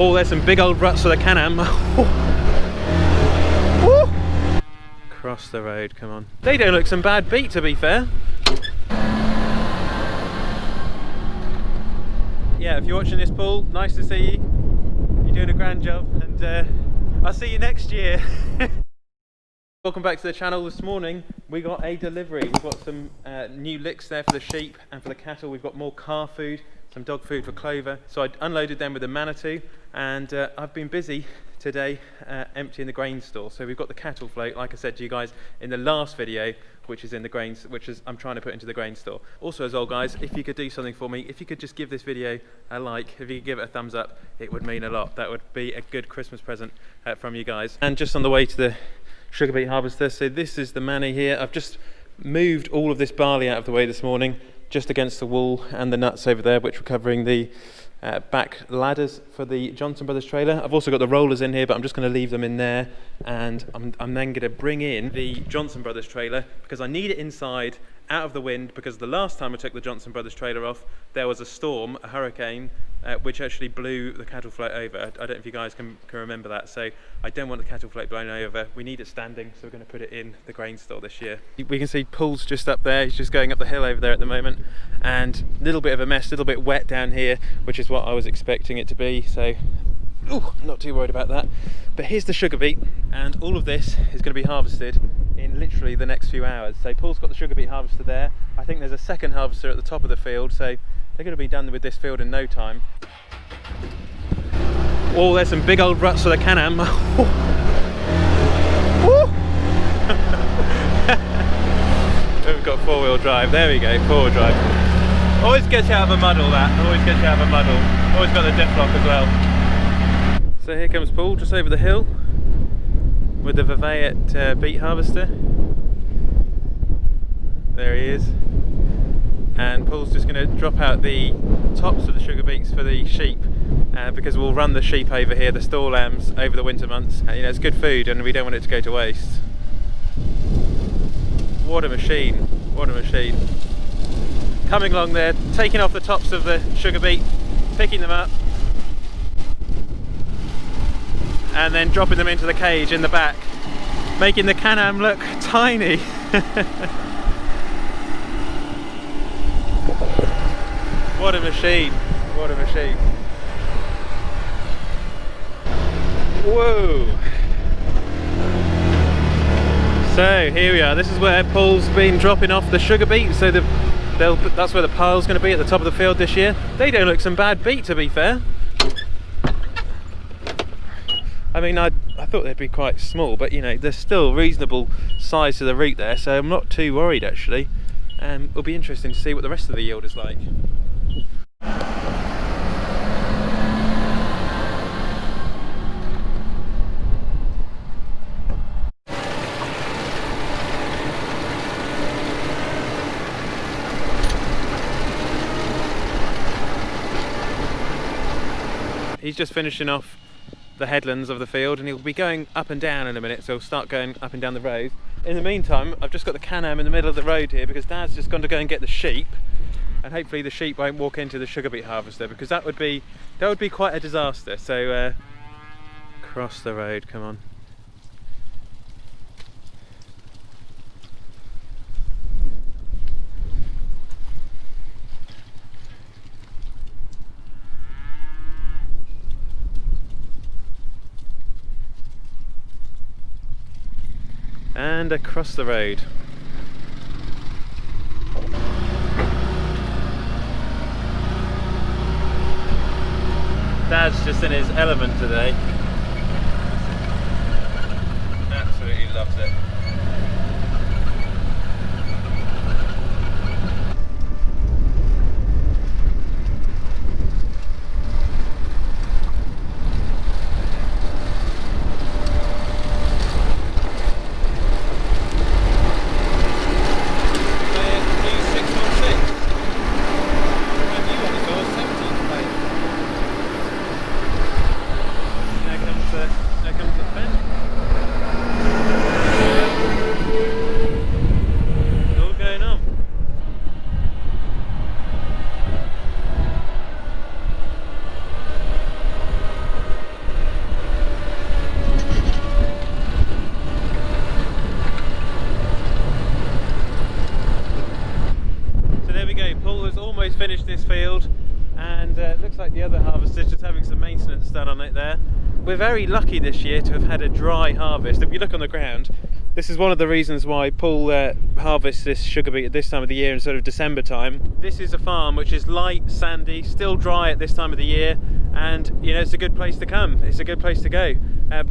Oh, there's some big old ruts for the Can-Am. Cross the road, come on. They don't look some bad beet, to be fair. Yeah, if you're watching this, Paul, nice to see you. You're doing a grand job, and I'll see you next year. Welcome back to the channel. This morning we got a delivery. We've got some new licks there for the sheep and for the cattle. We've got more car food, some dog food for Clover. So I unloaded them with the Manitou, and I've been busy today emptying the grain store. So we've got the cattle float, like I said to you guys in the last video, which is in the grains, which is I'm trying to put into the grain store. Also, as well, guys, if you could do something for me, if you could just give this video a like, if you could give it a thumbs up, it would mean a lot. That would be a good Christmas present from you guys. And just on the way to the sugar beet harvester, so this is the Manny here. I've just moved all of this barley out of the way this morning, just against the wall and the nuts over there, which were covering the back ladders for the Johnson Brothers trailer. I've also got the rollers in here, but I'm just going to leave them in there, and I'm then going to bring in the Johnson Brothers trailer because I need it inside, out of the wind, because the last time I took the Johnson Brothers trailer off, there was a storm, a hurricane, which actually blew the cattle float over. I don't know if you guys can remember that, so I don't want the cattle float blown over. We need it standing, so we're going to put it in the grain store this year. We can see Paul's just up there. He's just going up the hill over there at the moment, and a little bit of a mess, a little bit wet down here, which is what I was expecting it to be, so I'm not too worried about that. But here's the sugar beet, and all of this is going to be harvested in literally the next few hours. So Paul's got the sugar beet harvester there. I think there's a second harvester at the top of the field, so they're going to be done with this field in no time. Oh, there's some big old ruts for the Can-Am. We've got four-wheel drive. There we go, four-wheel drive. Always gets you out of a muddle, that. Always gets you out of a muddle. Always got the diff lock as well. So here comes Paul, just over the hill, with the Vivet beet harvester. There he is. And Paul's just going to drop out the tops of the sugar beets for the sheep, because we'll run the sheep over here, the store lambs, over the winter months. You know, it's good food and we don't want it to go to waste. What a machine, what a machine. Coming along there, taking off the tops of the sugar beet, picking them up, and then dropping them into the cage in the back, making the Can-Am look tiny. What a machine, what a machine. Whoa. So here we are, this is where Paul's been dropping off the sugar beet, so that's where the pile's going to be at the top of the field this year. They don't look some bad beet, to be fair. I mean, I thought they'd be quite small, but you know, there's still reasonable size to the root there, so I'm not too worried actually. It'll be interesting to see what the rest of the yield is like. He's just finishing off the headlands of the field, and he'll be going up and down in a minute, so he'll start going up and down the road. In the meantime, I've just got the Can-Am in the middle of the road here because Dad's just gone to go and get the sheep, and hopefully the sheep won't walk into the sugar beet harvester, because that would be quite a disaster. So cross the road, come on. And across the road. Dad's just in his element today. Absolutely loves it. There comes the fence. like the other harvesters, just having some maintenance done on it there. We're very lucky this year to have had a dry harvest. If you look on the ground, this is one of the reasons why Paul harvests this sugar beet at this time of the year instead of December time. This is a farm which is light, sandy, still dry at this time of the year, and you know, it's a good place to come. It's a good place to go.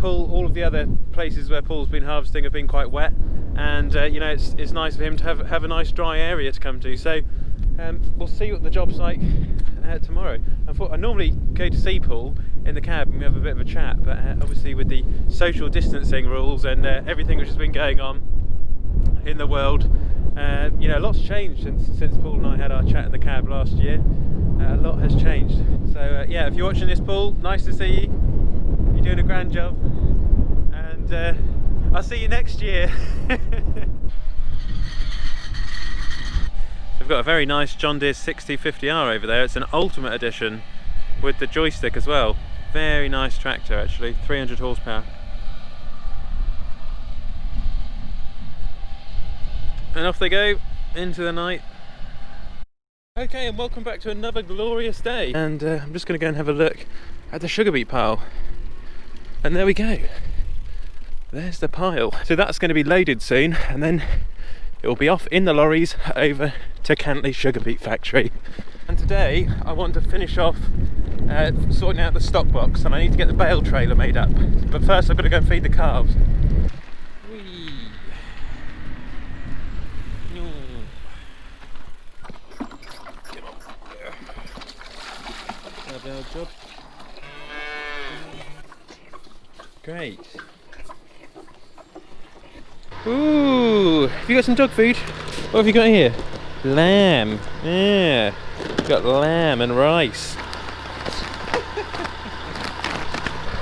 All of the other places where Paul's been harvesting have been quite wet, and you know, it's nice for him to have a nice dry area to come to. So we'll see what the job's like tomorrow. I normally go to see Paul in the cab and we have a bit of a chat, but obviously with the social distancing rules and everything which has been going on in the world, you know, a lot's changed since Paul and I had our chat in the cab last year. A lot has changed. So yeah, if you're watching this, Paul, nice to see you. You're doing a grand job, and I'll see you next year. We've got a very nice John Deere 6050R over there. It's an Ultimate Edition with the joystick as well. Very nice tractor actually, 300 horsepower. And off they go into the night. Okay, and welcome back to another glorious day. And I'm just going to go and have a look at the sugar beet pile. And there we go. There's the pile. So that's going to be loaded soon, and then it will be off in the lorries over to Cantley Sugar Beet Factory. And today I want to finish off sorting out the stock box, and I need to get the bale trailer made up. But first I've got to go and feed the calves. Whee. Come on. Bale job. Great. Ooh, have you got some dog food? What have you got here? Lamb. Yeah, got lamb and rice.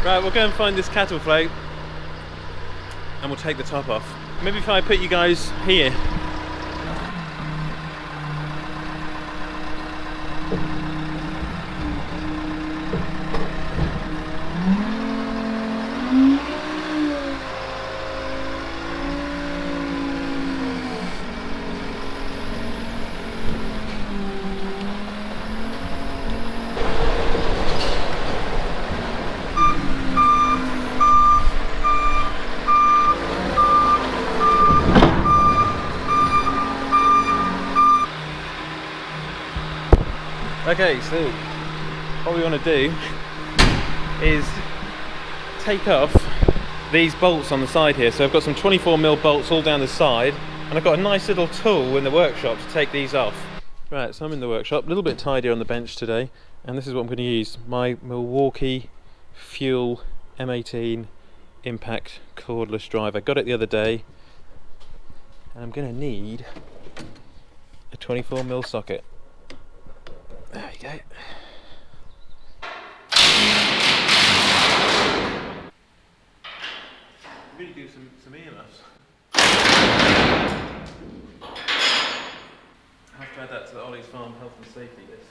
Right, we'll go and find this cattle float and we'll take the top off. Maybe if I put you guys here. Okay, so what we want to do is take off these bolts on the side here. So I've got some 24mm bolts all down the side, and I've got a nice little tool in the workshop to take these off. Right, so I'm in the workshop, a little bit tidier on the bench today, and this is what I'm going to use, my Milwaukee Fuel M18 Impact cordless driver. Got it the other day, and I'm going to need a 24mm socket. There we go. Really do some earmuffs. I have to add that to the Olly's Farm health and safety list.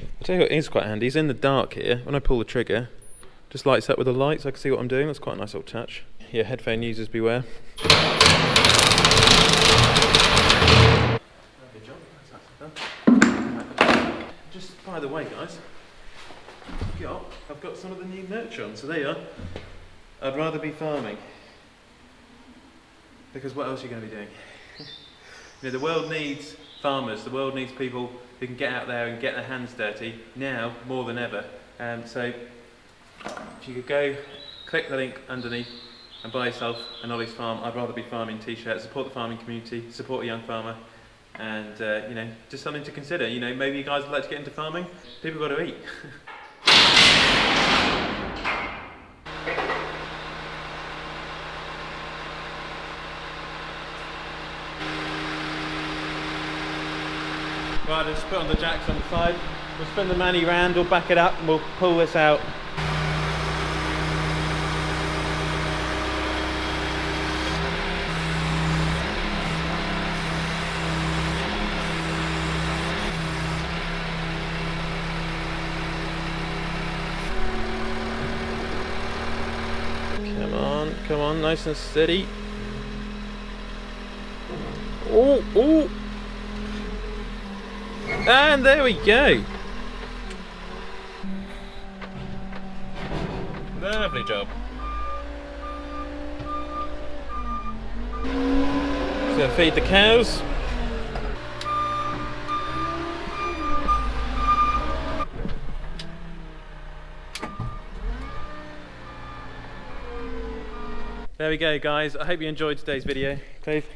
I'll tell you what is quite handy, is in the dark here, when I pull the trigger, just lights up with the light so I can see what I'm doing. That's quite a nice little touch. Yeah, headphone users beware. Good job, that's done. Just by the way guys, I've got some of the new merch on, so there you are. I'd rather be farming. Because what else are you going to be doing? You know, the world needs farmers, the world needs people who can get out there and get their hands dirty, now more than ever. So if you could go, click the link underneath and buy yourself an Olly's Farm I'd Rather Be Farming t-shirt, support the farming community, support a young farmer, and you know, just something to consider. You know, maybe you guys would like to get into farming. People got to eat. Right, let's put on the jacks on the side. We'll spin the manny round, we'll back it up, and we'll pull this out. Come on, nice and steady. Oh, oh! And there we go. Lovely job. Just gonna feed the cows. There we go, guys. I hope you enjoyed today's video. Clive,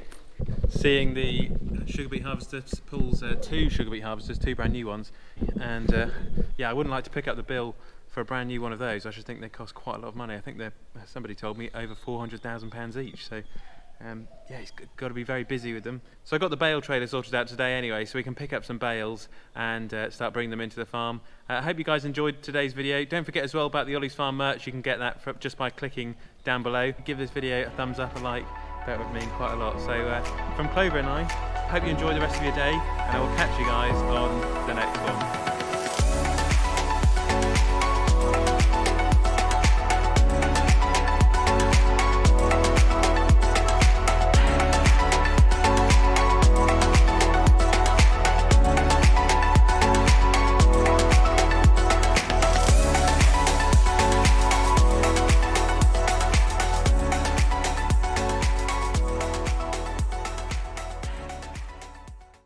seeing the sugar beet harvester pulls two sugar beet harvesters, two brand new ones, and yeah, I wouldn't like to pick up the bill for a brand new one of those. I should think they cost quite a lot of money. I think they're, somebody told me, over £400,000 each. So yeah, he's got to be very busy with them. So I got the bale trailer sorted out today anyway, so we can pick up some bales and start bringing them into the farm. I hope you guys enjoyed today's video. Don't forget as well about the Olly's Farm merch. You can get that just by clicking down below. Give this video a thumbs up, a like. That would mean quite a lot. So from Clover and I, hope you enjoy the rest of your day, and I will catch you guys on the next one.